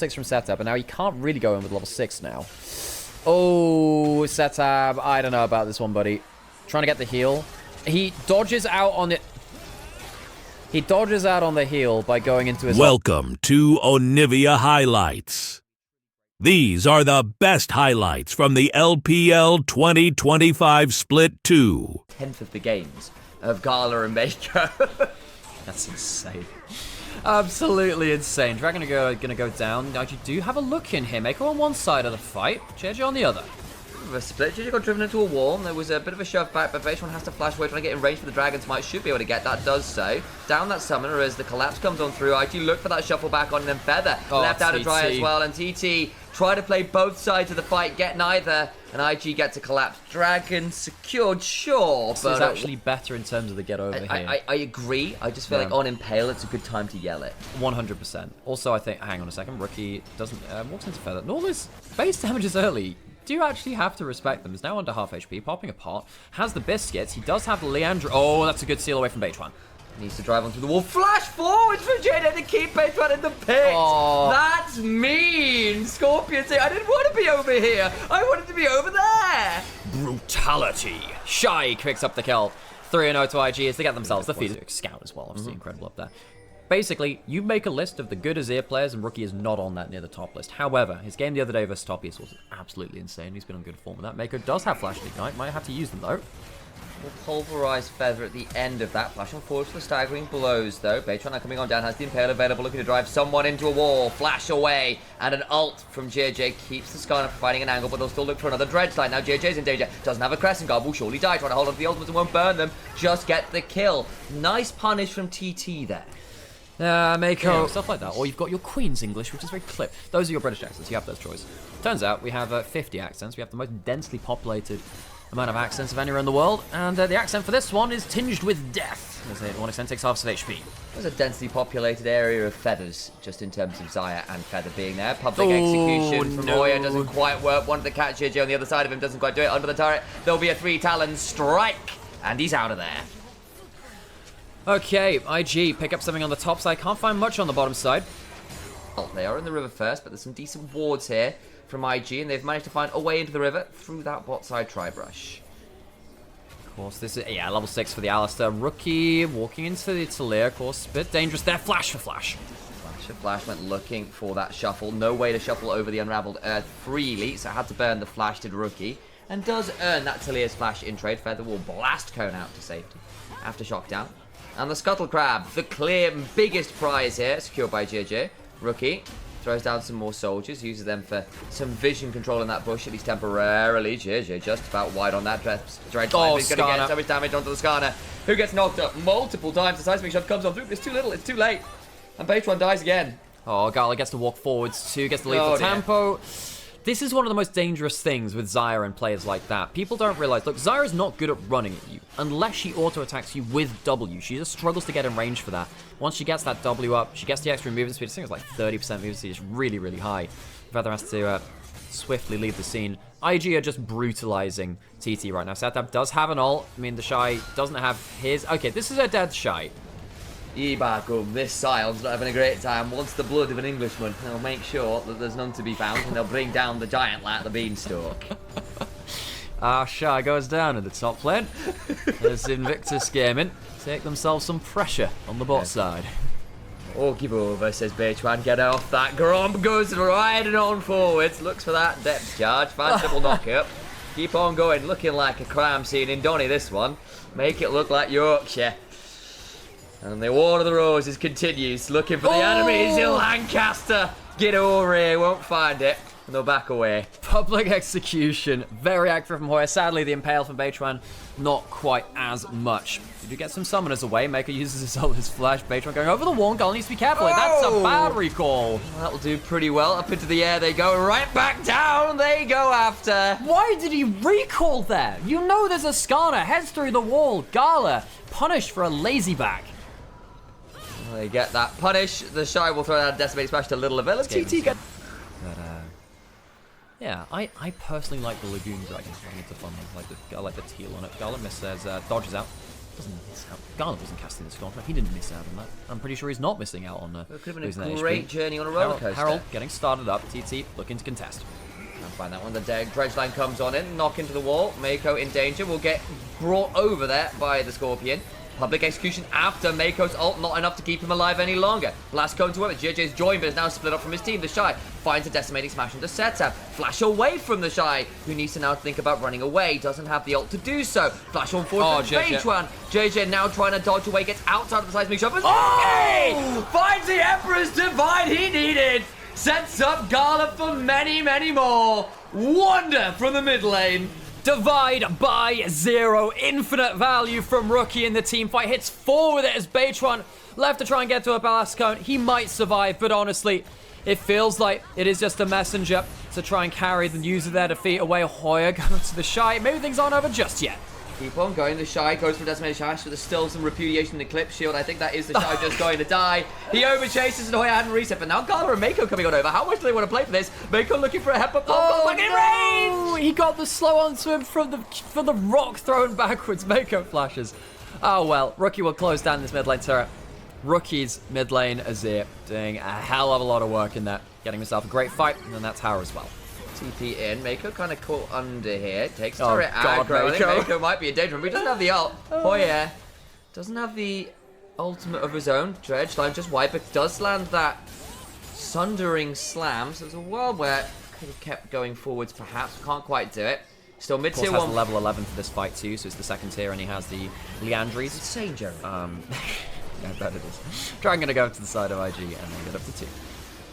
6 from setup, and now he can't really go in with level 6 now. Oh, setup. I don't know about this one, buddy. Trying to get the heal. He dodges out on it. He dodges out on the heal by going into his... Welcome to Onivia Highlights. These are the best highlights from the LPL 2025 Split 2. 10th of the games of Gala and Mako. That's insane. Absolutely insane. Dragon gonna go down. Now you do have a look in here. Mako on one side of the fight, JJ on the other. A split. JJ got driven into a wall. There was a bit of a shove back, but H1 has to flash away, trying to get in range for the Dragon's Might. Should be able to get that, does so. Down that summoner as the collapse comes on through. IG look for that shuffle back on, and then Feather left out to dry as well. And TT try to play both sides of the fight, get neither, and IG get to collapse. Dragon secured, sure, This but is actually better in terms of the get over here. I agree. I just feel like on Impale, it's a good time to yell it. 100%. Also, I think, hang on a second, Rookie doesn't, walks into Feather. All those base damages early, do you actually have to respect them? He's now under half HP, popping apart, has the biscuits, he does have the Leandro. Oh, that's a good seal away from H1. Needs to drive onto the wall. Flash forward for JJ to keep H1 in the pit. Oh. That's mean. Scorpion saying, I didn't want to be over here. I wanted to be over there. Brutality. Shy picks up the kill. 3-0 to IG as they get themselves defeated. Scout as well, obviously incredible up there. Basically, you make a list of the good Azir players, and Rookie is not on that near the top list. However, his game the other day versus Topius was absolutely insane. He's been on good form with that. Mako does have Flash and Ignite. Might have to use them, though. Will pulverize Feather at the end of that. Flashing forward for the staggering blows, though. Baytron now coming on down, has the Impale available, looking to drive someone into a wall. Flash away, and an ult from JJ keeps the Skarner providing an angle, but they'll still look for another Dredge Slide. Now JJ's in danger, doesn't have a Crescent Guard, will surely die, trying to hold on to the ultimates and won't burn them. Just get the kill. Nice punish from TT there. Mako. Stuff like that. Or you've got your Queen's English, which is very clip. Those are your British accents. You have those choices. Turns out we have 50 accents. We have the most densely populated amount of accents of anywhere in the world. And the accent for this one is tinged with death. As it, to one extent, takes half of HP. There's a densely populated area of feathers, just in terms of Xayah and Feather being there. Public execution from Hoya doesn't quite work. One of the catch JJ on the other side of him doesn't quite do it. Under the turret, there'll be a 3-talon strike. And he's out of there. Okay, IG, pick up something on the top side. Can't find much on the bottom side. Well, they are in the river first, but there's some decent wards here from IG, and they've managed to find a way into the river through that bot side tri-brush. Of course, this is, yeah, level 6 for the Alistair. Rookie walking into the Talia, of course. Bit dangerous there. Flash for Flash. Flash for Flash went looking for that shuffle. No way to shuffle over the Unraveled Earth freely, so had to burn the Flash to Rookie. And does earn that Talia's Flash in trade. Feather will blast Cone out to safety after Shockdown. And the Scuttle Crab, the clear biggest prize here, secured by JJ. Rookie throws down some more soldiers, uses them for some vision control in that bush, at least temporarily. JJ just about wide on that Dredge. He's going to get so much damage onto the Skarner, who gets knocked up multiple times. The seismic shot comes on through. It's too little, it's too late. And Baytron dies again. Oh, Gala gets to walk forwards too, gets to leave the tempo. This is one of the most dangerous things with Xayah and players like that. People don't realize, look, Xayah is not good at running at you unless she auto-attacks you with W. She just struggles to get in range for that. Once she gets that W up, she gets the extra movement speed. I think it's like 30% movement speed. It's really, really high. Feather has to swiftly leave the scene. IG are just brutalizing TT right now. Setup does have an ult. I mean, the Shy doesn't have his. Okay, this is a dead Shy. Ibagum, this Sion's not having a great time. Wants the blood of an Englishman. They'll make sure that there's none to be found, and they'll bring down the giant like the beanstalk. Shy goes down in the top lane. There's Invictus gaming. Take themselves some pressure on the bot side. Oh, give over, says Baytran. Get off that. Gromp goes riding on forwards. Looks for that depth charge. Finds double knock-up. Keep on going. Looking like a crime scene in Donny, this one. Make it look like Yorkshire. And the War of the Roses continues, looking for the enemies in Lancaster. Get over here, won't find it. And they'll back away. Public execution, very accurate from Hoya. Sadly, the Impale from Baytran, not quite as much. Did you get some summoners away? Mako uses his ult, his Flash. Baytran going over the wall. Gal needs to be careful. That's a bad recall. That'll do pretty well. Up into the air they go. Right back down they go after. Why did he recall there? You know there's a Skarner. Heads through the wall. Gala punished for a lazy back. They get that punish. The Shy will throw out a Decimate Smash to Little Ability. TT get. Yeah, I personally like the Lagoon Dragon. I think it's a fun one. I like the teal on it. Gala misses, dodges out. Doesn't miss out. Garland wasn't casting this contract. He didn't miss out on that. I'm pretty sure he's not missing out on It could have losing been a that great HP. journey on a roller coaster. Harold getting started up. TT looking to contest. Can't find that one. The dredge line comes on in, knock into the wall. Mako in danger, will get brought over there by the Scorpion. Public execution after Mako's ult, not enough to keep him alive any longer. Blast cone to work, JJ's joined, but is now split up from his team. The Shy finds a decimating smash into setup. Flash away from the Shy, who needs to now think about running away. Doesn't have the ult to do so. Flash on forward to Beitwan. JJ now trying to dodge away, gets outside of the seismic shot. Oh! Finds the Emperor's Divide he needed. Sets up Gala for many, many more. Wonder from the mid lane. Divide by 0. Infinite value from Rookie in the team fight. Hits 4 with it as Beitwan left to try and get to a blast cone. He might survive, but honestly, it feels like it is just a messenger to try and carry the news of their defeat away. Hoya going to the Shy. Maybe things aren't over just yet. Keep on going. The Shy goes for decimated Shy, so there's still some repudiation in the Eclipse Shield. I think that is the Shy just going to die. He overchases and Hoya hadn't reset, but now Gala and Mako coming on over. How much do they want to play for this? Mako looking for a head up. Back in range! He got the slow onto him from the rock thrown backwards. Mako flashes. Oh well, Rookie will close down this mid lane turret. Rookie's mid lane Azir doing a hell of a lot of work in that, getting himself a great fight, and then that's Hara as well. TP in. Mako kind of caught under here. Takes Oh, turret God, aggro. I think Mako. Mako might be a danger, but he doesn't have the ult. Hoya doesn't have the ultimate of his own. Dredge line just wipe, but does land that sundering slam. So there's a world where could have kept going forwards perhaps. Can't quite do it. Still mid Of course, tier has 1. the level 11 for this fight too, so it's the second tier, and he has the Leandries. Insane, Jerry. Yeah, I bet it is. Dragon gonna go to the side of IG and then get up to 2.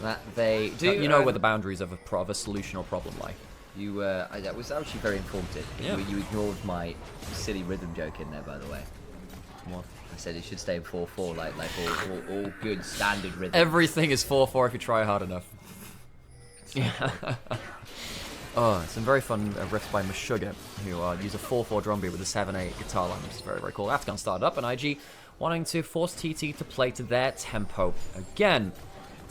That they do. You know where the boundaries of a solution or problem lie. That was actually very informative. Yeah. You ignored my silly rhythm joke in there, by the way. What? I said it should stay in 4/4, like all good standard rhythm. Everything is 4/4 if you try hard enough. Yeah. Oh, some very fun riffs by Meshuggah, who use a 4/4 drum beat with a 7/8 guitar line, which is very, very cool. That's going to start up, and IG wanting to force TT to play to their tempo again.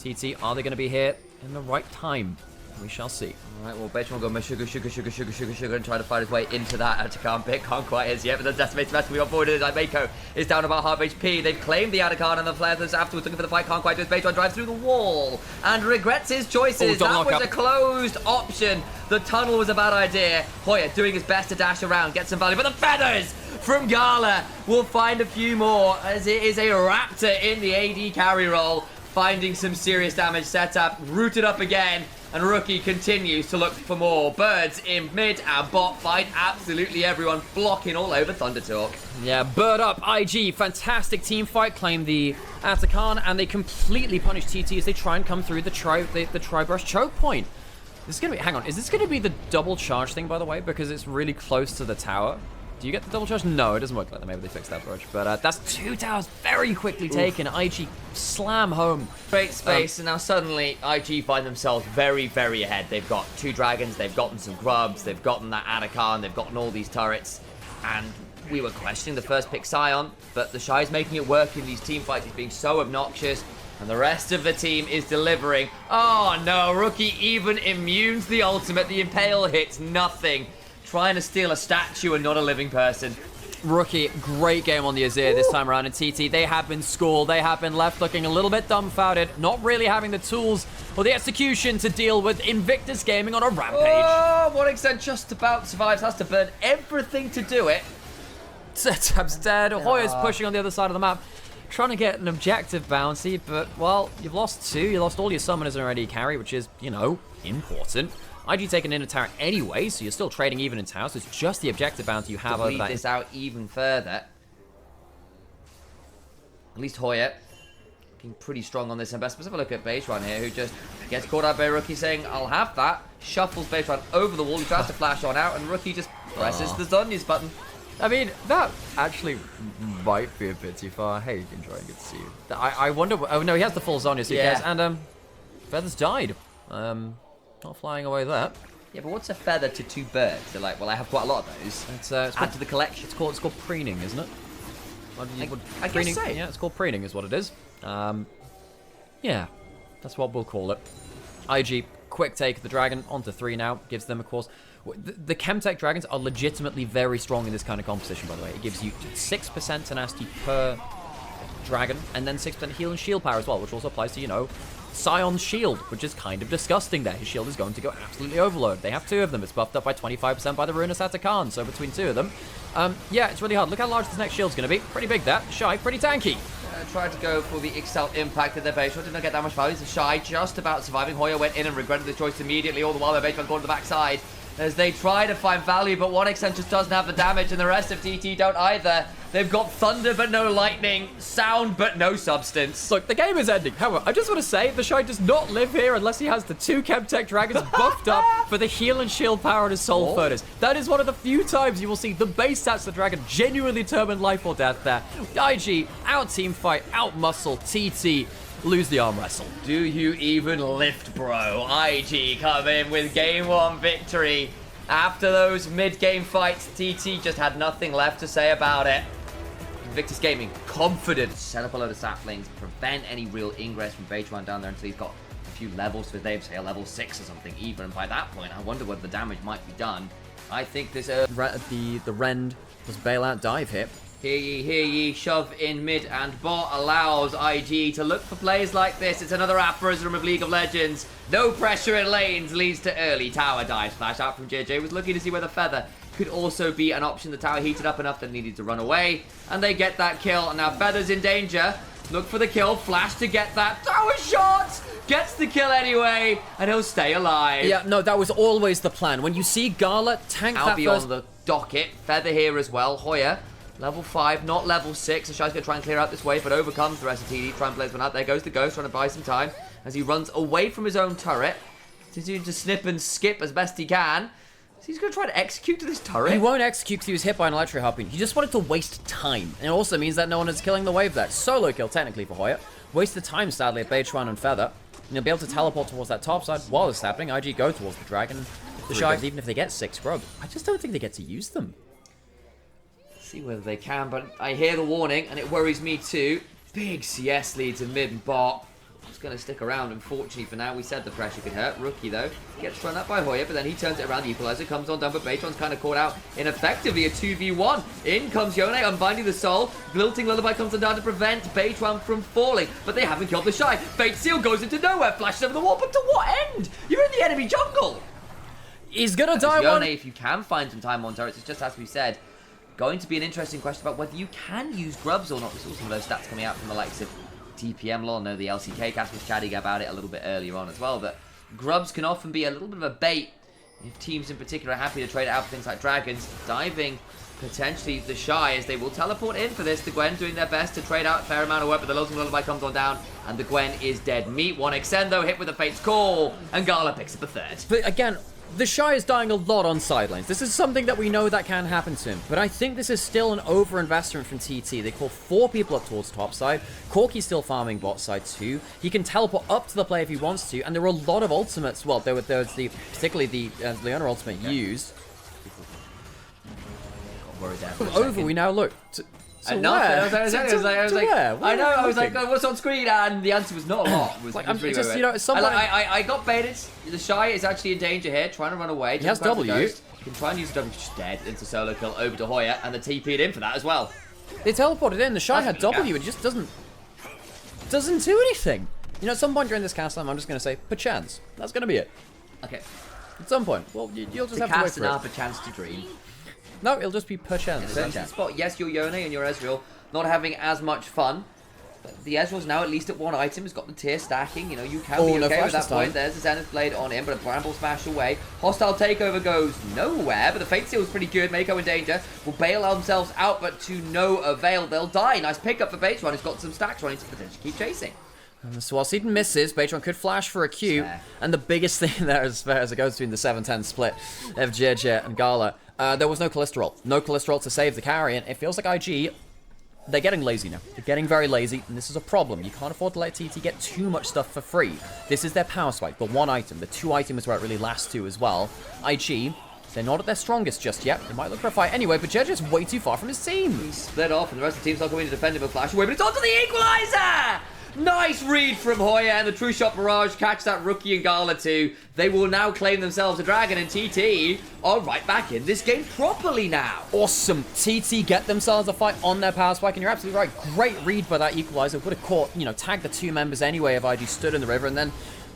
TT, are they going to be here in the right time? We shall see. Alright, well, Beitwan will go sugar, and try to find his way into that Atakan pick. Can't quite as yet, but the decimated smash coming on forward. Mako is down about half HP. They've claimed the Atakan, and the Flares afterwards looking for the fight. Can't quite do it. Beitwan drives through the wall and regrets his choices. That was a closed option. The tunnel was a bad idea. Hoya doing his best to dash around, get some value, but the feathers from Gala will find a few more, as it is a Raptor in the AD carry role, finding some serious damage. Setup rooted up again, and Rookie continues to look for more. Birds in mid and bot fight absolutely everyone, blocking all over ThunderTalk. Yeah, bird up, IG, fantastic team fight, claim the Atakan, and they completely punish TT as they try and come through the tri-brush choke point. This is gonna be, hang on, is this gonna be the double charge thing, by the way, because it's really close to the tower? Do you get the double charge? No, it doesn't work like that. Maybe they fixed that bridge. But that's 2 towers very quickly taken. IG slam home. Great space, and now suddenly IG find themselves very, very ahead. They've got 2 dragons, they've gotten some grubs, they've gotten that Atakan, they've gotten all these turrets, and we were questioning the first pick Sion, but the Shy's making it work in these team fights. He's being so obnoxious, and the rest of the team is delivering. Oh no, Rookie even immunes the ultimate. The Impale hits nothing. Trying to steal a statue and not a living person. Rookie, great game on the Azir this time around. And TT, they have been schooled. They have been left looking a little bit dumbfounded, not really having the tools or the execution to deal with Invictus Gaming on a rampage. Oh, one extent just about survives. Has to burn everything to do it. Setup's dead. Hoya's pushing on the other side of the map, trying to get an objective bounty, but, well, you've lost 2. You lost all your summoners and already carry, which is, you know, important. IG taking in a tower anyway, so you're still trading even in towers. So it's just the objective bounty you have to over lead that. This out even further. At least Hoya looking pretty strong on this. And best, let's have a look at Beitwan here, who just gets caught out by Rookie saying, "I'll have that." Shuffles Beitwan over the wall. He tries to flash on out, and Rookie just presses the Zhonya's button. I mean, that actually might be a bit too far. Hey, enjoying it to see you. I wonder. Oh no, he has the full Zonya, so he cares. And Feathers died. Not flying away there. Yeah, but what's a feather to 2 birds? They're like, well, I have quite a lot of those. It's add to the collection. It's called preening, isn't it? I guess so. Yeah, it's called preening, is what it is. Yeah, that's what we'll call it. IG, quick take of the dragon onto 3 now. Gives them, of course, The Chemtech Dragons are legitimately very strong in this kind of composition, by the way. It gives you 6% tenacity per dragon, and then 6% heal and shield power as well, which also applies to, you know, Scion's shield, which is kind of disgusting there. His shield is going to go absolutely overload. They have 2 of them. It's buffed up by 25% by the Runa Satakan, so between 2 of them, yeah, it's really hard. Look how large this next shield's going to be. Pretty big there. Shy, pretty tanky. Tried to go for the Excel impact of their base shot, did not get that much value. So Shy just about surviving. Hoya went in and regretted the choice immediately, all the while their base went going to the backside as they try to find value, but 1xM just doesn't have the damage, and the rest of TT don't either. They've got thunder but no lightning, sound but no substance. Look, the game is ending. However, I just want to say, the Shy does not live here unless he has the 2 Chemtech Dragons buffed up for the heal and shield power on his Soul Furnace. That is one of the few times you will see the base stats of the Dragon genuinely determine life or death there. IG, out team fight, out muscle, TT, lose the arm wrestle. Do you even lift, bro? IG come in with game 1 victory. After those mid-game fights, TT just had nothing left to say about it. Invictus Gaming, confident, set up a load of saplings, prevent any real ingress from Beidchuan down there until he's got a few levels to his name, say a level 6 or something even. And by that point, I wonder whether the damage might be done. I think this The Rend was bailout dive hit. Hear ye, shove in mid and bot allows IG to look for plays like this. It's another aphorism of League of Legends. No pressure in lanes leads to early tower dive. Flash out from JJ was looking to see whether Feather could also be an option. The tower heated up enough that it needed to run away, and they get that kill. And now Feather's in danger. Look for the kill, flash to get that tower shot! Gets the kill anyway, and he'll stay alive. Yeah, no, that was always the plan. When you see Gala tank that first... on the docket, Feather here as well. Hoya, level 5, not level 6. So Shy's going to try and clear out this wave, but overcomes the rest of TD. Try and plays one out. There goes the Ghost, trying to buy some time as he runs away from his own turret. Continuing to snip and skip as best he can. So he's going to try to execute to this turret. He won't execute because he was hit by an electric harpoon. He just wanted to waste time. And it also means that no one is killing the wave there. Solo kill, technically, for Hoya. Wasted time, sadly, at Beidchuan and Feather. And he'll be able to teleport towards that top side while it's happening. IG go towards the dragon. The Sharks, even if they get 6 grub, I just don't think they get to use them. See whether they can, but I hear the warning, and it worries me too. Big CS lead to mid and bot. It's going to stick around, unfortunately, for now. We said the pressure could hurt. Rookie, though, gets run up by Hoya, but then he turns it around. The equalizer comes on down, but Beidchuan's kind of caught out in effectively a 2v1. In comes Yone, unbinding the soul. Glilting Lullaby comes on down to prevent Beidchuan from falling, but they haven't killed the Shy. Fate Seal goes into nowhere, flashes over the wall, but to what end? You're in the enemy jungle. He's going to die Yone, one. if you can find some time on turrets, it's just as we said, going to be an interesting question about whether you can use grubs or not. We saw some of those stats coming out from the likes of TPM Law. I know the LCK cast was chatting about it a little bit earlier on as well, but grubs can often be a little bit of a bait if teams in particular are happy to trade it out for things like dragons. Diving potentially the Shy as they will teleport in for this. The Gwen doing their best to trade out a fair amount of work, but the Lulting Lullaby comes on down and the Gwen is dead meat. 1xN though hit with the Fate's Call and Gala picks up a 3rd. But again, the Shy is dying a lot on side lanes. This is something that we know that can happen to him. But I think this is still an over-investment from TT. They call 4 people up towards top side. Corki's still farming bot side too. He can teleport up to the play if he wants to. And there are a lot of ultimates. Well, there was particularly the Leona ultimate used. Got worried there. Over, we now look. I know. I was like, what's on screen? And the answer was not a lot. Like, I'm just, you know, someone... I got baited. The Shy is actually in danger here, trying to run away. He has W. He can try and use the W, just dead into solo kill over to Hoya, and the TP'd in for that as well. They teleported in. The Shy had W, and it just doesn't do anything. You know, at some point during this cast time, I'm just going to say, perchance. That's going to be it. Okay. At some point. Well, you'll just have to wait for it. A chance to dream. No, it'll just be perchance. Spot. Yes, your Yone and your Ezreal not having as much fun. But the Ezreal's now at least at 1 item. He's got the tier stacking. You know, you can be okay with that point. There's the Zenith Blade on him, but a Bramble Smash away. Hostile Takeover goes nowhere, but the Fate Seal's pretty good. Mako in danger. Will bail themselves out, but to no avail. They'll die. Nice pickup for Beidchuan. He's got some stacks running to potentially keep chasing. So while Seaton misses, Beidchuan could flash for a Q. And the biggest thing there as far as it goes between the 7-10 split of JJ and Gala, there was no cholesterol. No cholesterol to save the carry, and it feels like IG, they're getting lazy now. They're getting very lazy, and this is a problem. You can't afford to let TT get too much stuff for free. This is their power swipe, the 1 item. The 2 item is where it really lasts to as well. IG, they're not at their strongest just yet. They might look for a fight anyway, but JJ's way too far from his team. He's split off, and the rest of the team's not going to defend him with flash away, but it's onto the equalizer! Nice read from Hoya, and the True Shot Barrage catch that Rookie and Gala too. They will now claim themselves a dragon, and TT are right back in this game properly now. Awesome. TT get themselves a fight on their power spike, and you're absolutely right. Great read by that Equalizer. Would have caught, tagged the two members anyway if IG stood in the river, and then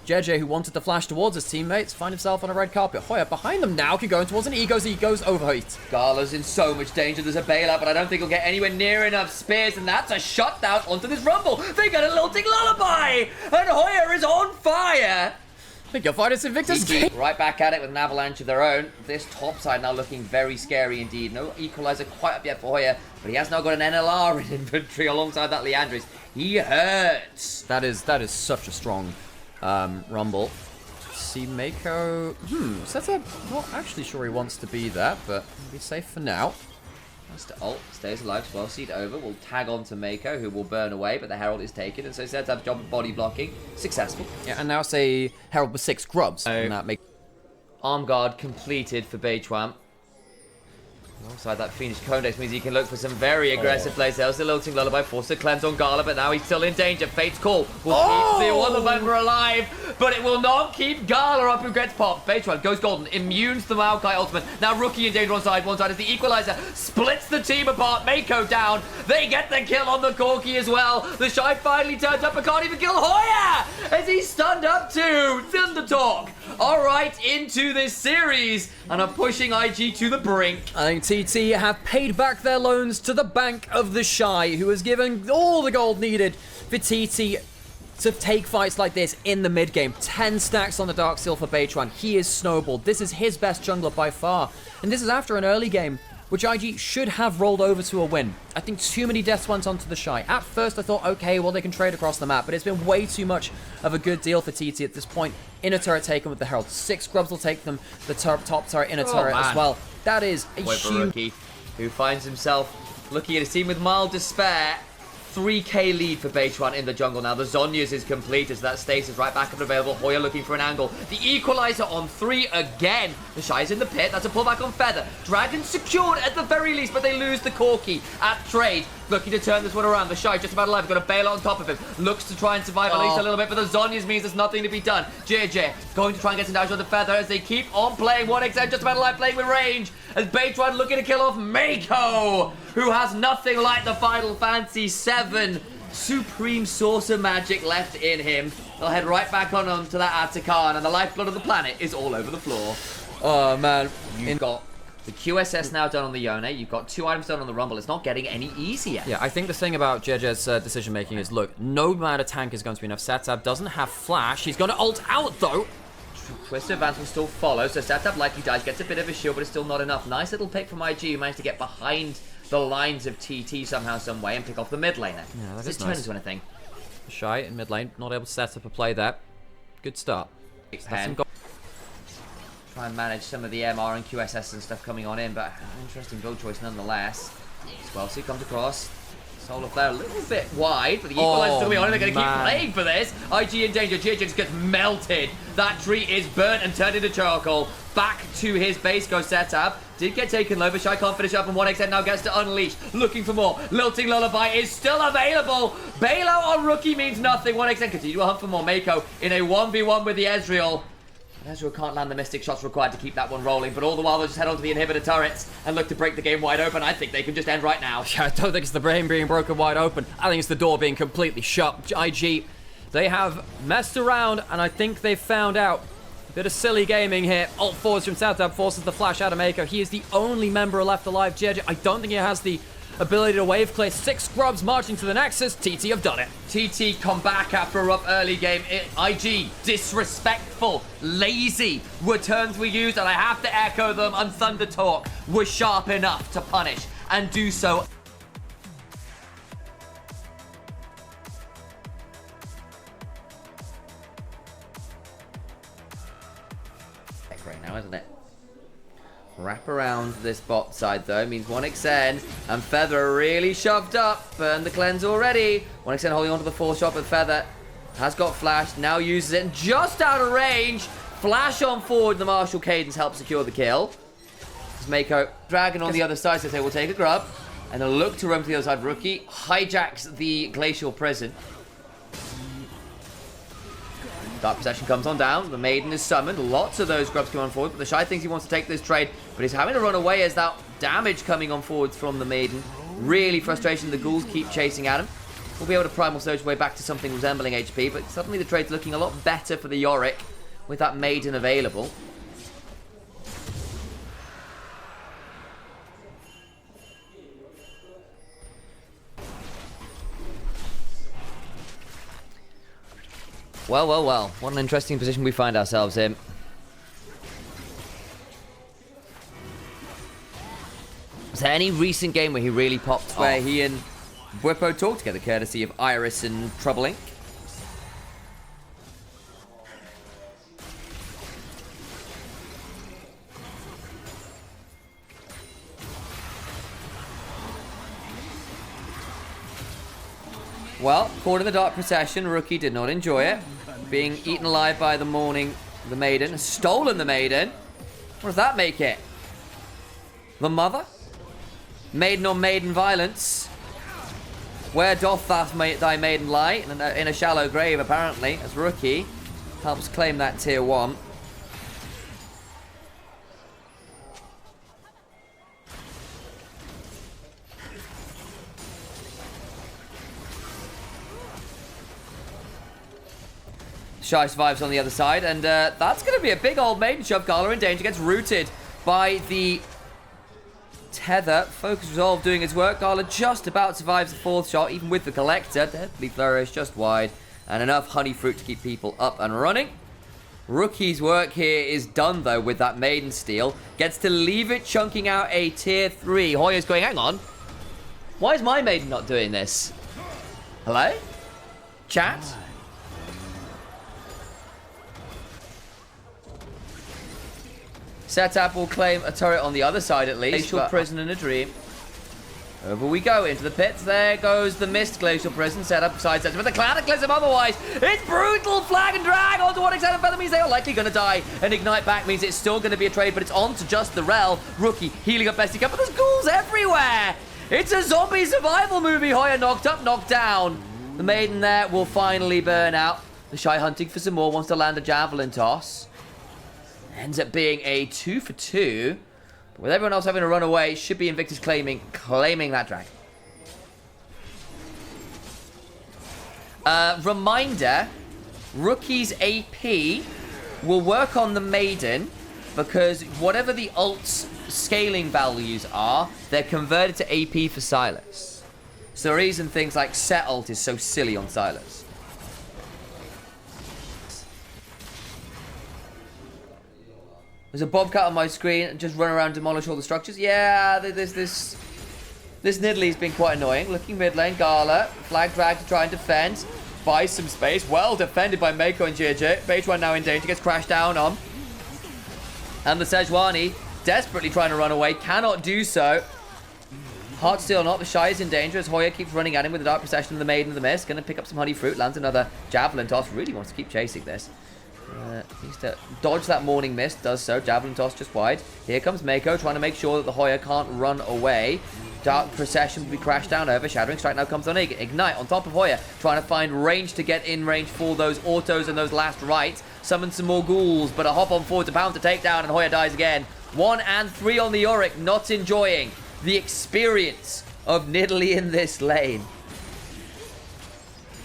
JJ, who wanted to flash towards his teammates, find himself on a red carpet. Hoya behind them now, can go in towards an Ego's overheat. Gala's in so much danger. There's a bailout, but I don't think he'll get anywhere near enough spears, and that's a shutdown onto this Rumble. They got a lilting lullaby, and Hoya is on fire. I think you'll find us Invictus. Right back at it with an avalanche of their own. This top side now looking very scary indeed. No Equalizer quite up yet for Hoya, but he has now got an NLR in inventory alongside that Leandris. He hurts. That is such a strong Rumble. See Mako. Setup. Not actually sure he wants to be that, but he'll be safe for now. Has to ult, stays alive, well seed over, will tag on to Mako, who will burn away, but the Herald is taken, and so Setup's job of body blocking, successful. Yeah, and now say Herald with 6 grubs. And that make Arm guard completed for Beichuan. Alongside that Fiendish Condex means he can look for some very aggressive plays. There's the lilting lullaby, forced to cleanse on Gala, but now he's still in danger. Fate's call will keep the one member alive, but it will not keep Gala up, who gets popped. Beichuan goes golden, immune to the Maokai ultimate. Now Rookie in danger on side. One side is the Equalizer, splits the team apart. Mako down. They get the kill on the Corki as well. The Shy finally turns up, but can't even kill Hoya as he's stunned up too. ThunderTalk are right into this series and are pushing IG to the brink. I think TT have paid back their loans to the bank of the Shy, who has given all the gold needed for TT to take fights like this in the mid game. 10 stacks on the Dark Seal for Beichuan. He is snowballed. This is his best jungler by far. And this is after an early game, which IG should have rolled over to a win. I think too many deaths went onto the Shy. At first I thought, okay, well they can trade across the map, but it's been way too much of a good deal for TT at this point. Inner turret taken with the Herald. 6 grubs will take them. The top turret, inner turret as well. That is a huge... Rookie, who finds himself looking at his team with mild despair. 3k lead for Beichuan in the jungle now. The Zhonya's is completed, so that stasis right back up and available. Hoya looking for an angle. The Equalizer on 3 again. The Shy's in the pit. That's a pullback on Feather. Dragon secured at the very least, but they lose the Corki at trade. Looking to turn this one around. The Shy just about alive. Got a bail on top of him. Looks to try and survive at least a little bit, but the Zhonya's means there's nothing to be done. JJ going to try and get some damage on the Feather as they keep on playing. 1xn just about alive, playing with range. As Beichuan looking to kill off Mako, who has nothing like the Final Fantasy VII supreme source of magic left in him. They'll head right back on to that Atakan, and the lifeblood of the planet is all over the floor. Oh, man. You've got the QSS now done on the Yone. You've got 2 items done on the Rumble. It's not getting any easier. Yeah, I think the thing about JJ's decision-making is, look, no amount of tank is going to be enough. Setup doesn't have flash. He's going to ult out, though. Twist advance will still follow, so Setup likely dies, gets a bit of a shield, but it's still not enough. Nice little pick from IG, who managed to get behind the lines of TT somehow, some way, and pick off the mid laner. Yeah, that Does is this turn nice. into anything? Shy in mid lane, not able to set up a play there. Good start. Try and manage some of the MR and QSS and stuff coming on in, but interesting build choice nonetheless. Swellsuit comes across. Solar Flare a little bit wide, but the Equalizer's still on, and they're going to keep playing for this. IG in danger. JJ just gets melted. That tree is burnt and turned into charcoal. Back to his base goes Setup. Did get taken low, but Shy can't finish up, and 1xn now gets to unleash. Looking for more. Lilting Lullaby is still available. Bailout on Rookie means nothing. 1xn continue to hunt for more. Mako in a 1v1 with the Ezreal. Ezreal can't land the Mystic shots required to keep that one rolling, but all the while they'll just head on to the inhibitor turrets and look to break the game wide open. I think they can just end right now. Yeah, I don't think it's the brain being broken wide open. I think it's the door being completely shut. IG, they have messed around, and I think they've found out. A bit of silly gaming here. Ult forwards from Setup forces the flash out of Mako. He is the only member left alive. JJ, I don't think he has the ability to wave clear. 6 scrubs marching to the Nexus. TT have done it. TT come back after a rough early game. IG, disrespectful, lazy were terms we used, and I have to echo them. And ThunderTalk was sharp enough to punish and do so. Right now, isn't it? Wrap around this bot side though means 1xn and Feather really shoved up. Burn the cleanse already. 1xn holding onto the 4 shot, but Feather has got flash, now uses it and just out of range. Flash on forward, the Martial Cadence helps secure the kill. Mako Dragon on the other side, so they will take a grub and they'll look to roam to the other side. Rookie hijacks the Glacial Prison. Dark Possession comes on down. The Maiden is summoned. Lots of those grubs come on forward. But the Shy thinks he wants to take this trade. But he's having to run away as that damage coming on forwards from the Maiden. Really frustration. The ghouls keep chasing at him. We'll be able to Primal Surge way back to something resembling HP. But suddenly the trade's looking a lot better for the Yorick with that Maiden available. Well, well, well. What an interesting position we find ourselves in. Was there any recent game where he really popped, where he and Bwipo talked together, courtesy of Iris and Troublink? Well, caught in the Dark Procession, Rookie did not enjoy it. Being eaten alive by the Maiden. Stolen the Maiden. What does that make it? The Mother? Maiden on Maiden violence. Where doth thy maiden lie? In a shallow grave, apparently, as Rookie helps claim that tier 1. Shy survives on the other side, and that's going to be a big old Maiden shove. Gala in danger, gets rooted by the tether. Focus Resolve doing his work. Gala just about survives the 4th shot, even with the Collector. Deadly Flourish just wide, and enough Honey Fruit to keep people up and running. Rookie's work here is done, though, with that Maiden steal. Gets to leave it chunking out a tier 3. Hoya's going, hang on. Why is my Maiden not doing this? Hello? Chat? Setup will claim a turret on the other side at least. Glacial Prison in a dream. Over we go into the pits. There goes the missed Glacial Prison. Set up side sets. But the Cataclysm otherwise. It's brutal. Flag and drag onto one extent. Feather means they are likely going to die. And Ignite back means it's still going to be a trade. But it's on to just the Rel. Rookie healing up best he can. But there's ghouls everywhere. It's a zombie survival movie. Hoya knocked up, knocked down. The Maiden there will finally burn out. The Shy hunting for some more. Wants to land a Javelin toss. Ends up being a 2 for 2. But with everyone else having to run away, should be Invictus claiming that drag. Reminder, Rookie's AP will work on the Maiden because whatever the ult's scaling values are, they're converted to AP for Sylas. So the reason things like set ult is so silly on Sylas. There's a bobcat on my screen, just run around, demolish all the structures. Yeah, this Nidalee been quite annoying. Looking mid lane, Gala, flag drag to try and defend. Buys some space, well defended by Mako and JJ. Beige1 now in danger, gets crashed down on. And the Sejuani, desperately trying to run away, cannot do so. Heart still not, the Shy is in danger as Hoya keeps running at him with the Dark Procession and the Maiden of the Mist. Gonna pick up some Honey Fruit, lands another Javelin Toss, really wants to keep chasing this. Needs to dodge that Morning Mist, does so. Javelin Toss just wide. Here comes Mako, trying to make sure that the Hoya can't run away. Dark Procession will be crashed down over. Shattering Strike now comes on Ignite on top of Hoya, trying to find range to get in range for those autos and those last rights. Summon some more ghouls, but a hop on forward to pound to take down, and Hoya dies again. 1 and 3 on the Yorick, not enjoying the experience of Nidalee in this lane.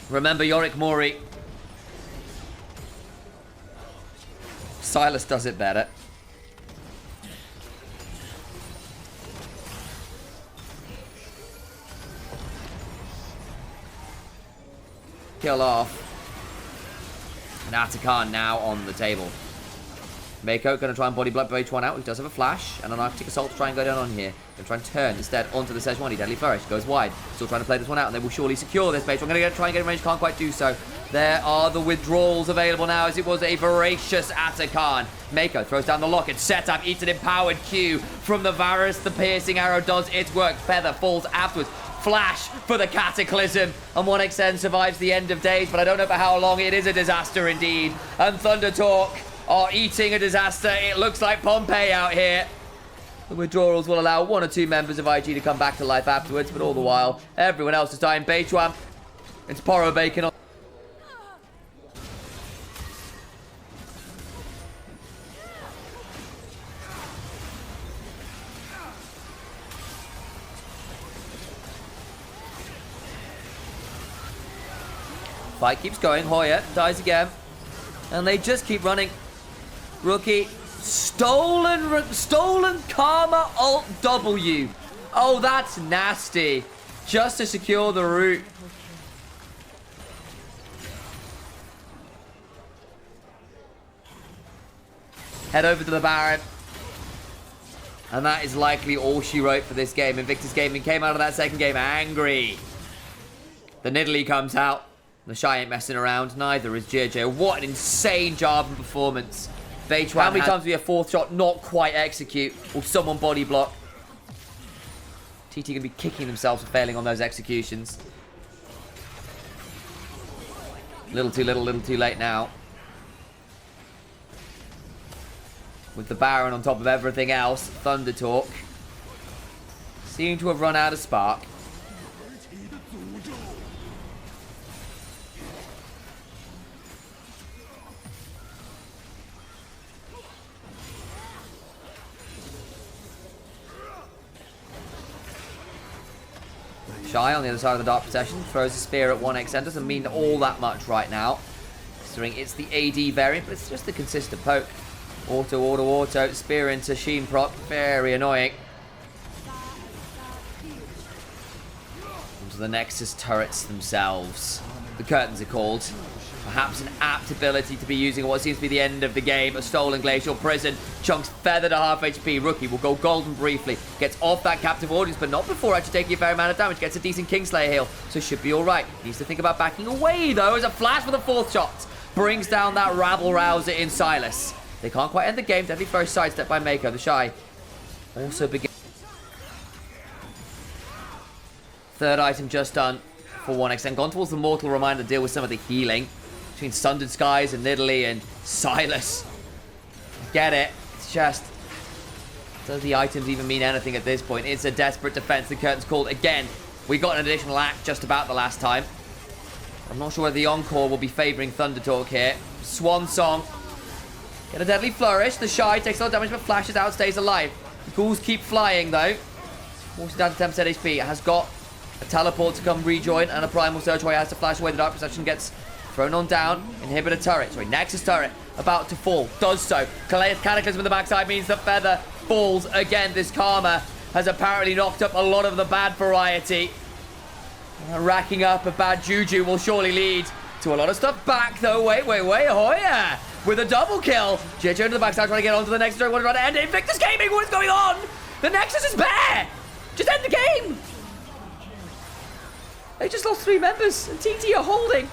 Remember Yorick Mori. Sylas does it better. Kill off. And Atakan now on the table. Mako going to try and body block Beige1 out. He does have a flash and an Arctic Assault to try and go down on here. Going to try and turn instead onto the Sejuani. Deadly Flourish goes wide. Still trying to play this one out, and they will surely secure this. Beige1 going to try and get in range. Can't quite do so. There are the withdrawals available now as it was a voracious Atakan. Mako throws down the locket. Setup eats an empowered Q from the Varus. The piercing arrow does its work. Feather falls afterwards. Flash for the Cataclysm. And 1xN survives the end of days, but I don't know for how long. It is a disaster indeed. And ThunderTalk are eating a disaster. It looks like Pompeii out here. The withdrawals will allow 1 or 2 members of IG to come back to life afterwards, but all the while, everyone else is dying. Beige1. It's Poro Bacon on. Fight keeps going. Hoya dies again. And they just keep running. Rookie. Stolen Karma Alt W. Oh, that's nasty. Just to secure the route. Head over to the Baron. And that is likely all she wrote for this game. Invictus Gaming came out of that second game angry. The Nidalee comes out. The Shy ain't messing around. Neither is JJ. What an insane job and performance. How many times do we have fourth shot not quite execute? Or someone body block? TT going to be kicking themselves for failing on those executions. Little too little, little too late now. With the Baron on top of everything else, ThunderTalk seem to have run out of spark. Shy on the other side of the Dark Procession throws a spear at 1x and doesn't mean all that much right now, considering it's the AD variant, but it's just a consistent poke. Auto, auto, auto. Spear into Sheen proc. Very annoying. Onto the Nexus turrets themselves. The curtains are called. Perhaps an apt ability to be using what seems to be the end of the game. A stolen Glacial Prison. Chunks feathered at half HP. Rookie will go golden briefly. Gets off that captive audience, but not before actually taking a fair amount of damage. Gets a decent Kingslayer heal, so should be alright. Needs to think about backing away, though, as a flash for the fourth shot brings down that rabble rouser in Silas. They can't quite end the game. Deadly Flourish sidestep by Mako. The Shy also begins. Third item just done for 1x and gone towards the Mortal Reminder to deal with some of the healing between Sundered Skies and Nidalee and Silas. Get it. It's just... does the items even mean anything at this point? It's a desperate defense. The curtain's called again. We got an additional act just about the last time. I'm not sure whether the Encore will be favoring ThunderTalk here. Swan Song. Get a Deadly Flourish. The Shy takes a lot of damage but flashes out, stays alive. The ghouls keep flying though. Forcing down to 10% HP. It has got a teleport to come rejoin and a Primal Surge where he has to flash away. The Dark Perception gets thrown on down. Inhibitor turret. Sorry, Nexus turret about to fall. Does so. Cataclysm in the backside means the Feather falls again. This Karma has apparently knocked up a lot of the bad variety. Racking up a bad juju will surely lead to a lot of stuff back though. Wait. Oh yeah. With a double kill. JJ into the backside trying to get onto the Nexus. What trying to end Invictus Gaming. What is going on? The Nexus is bare. Just end the game. They just lost 3 members and TT are holding.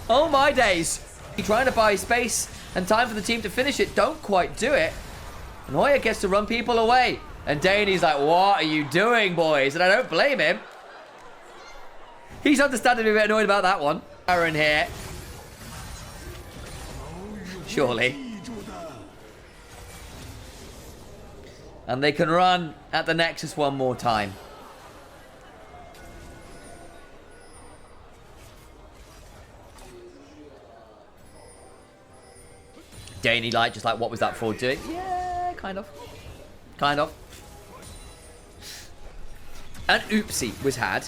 Oh my days. Trying to buy space and time for the team to finish it. Don't quite do it. And Hoya gets to run people away. And Daney's like, what are you doing, boys? And I don't blame him. He's understandably a bit annoyed about that one. Aaron here. Surely. And they can run at the Nexus one more time. Daney like, just like, what was that fraud doing? Yeah, kind of. Kind of. An oopsie was had.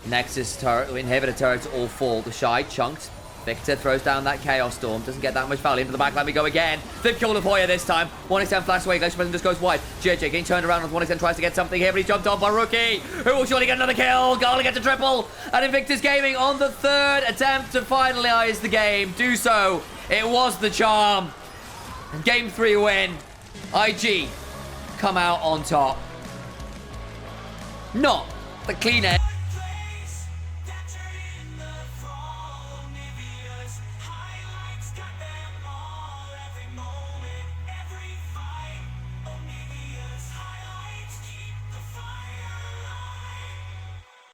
Nexus turret, inhibitor turrets all fall. The Shy chunked. Victor throws down that Chaos Storm. Doesn't get that much value. Into the back line we go again. Flip kill of Hoya this time. 1x10 flash away. Glacial Prison just goes wide. JJ getting turned around with 1x10 tries to get something here, but he's jumped off by Rookie, who will surely get another kill. Gala gets a triple. And Invictus Gaming on the third attempt to finalize the game. Do so. It was the charm. Game 3 win. IG come out on top. Not the clean end.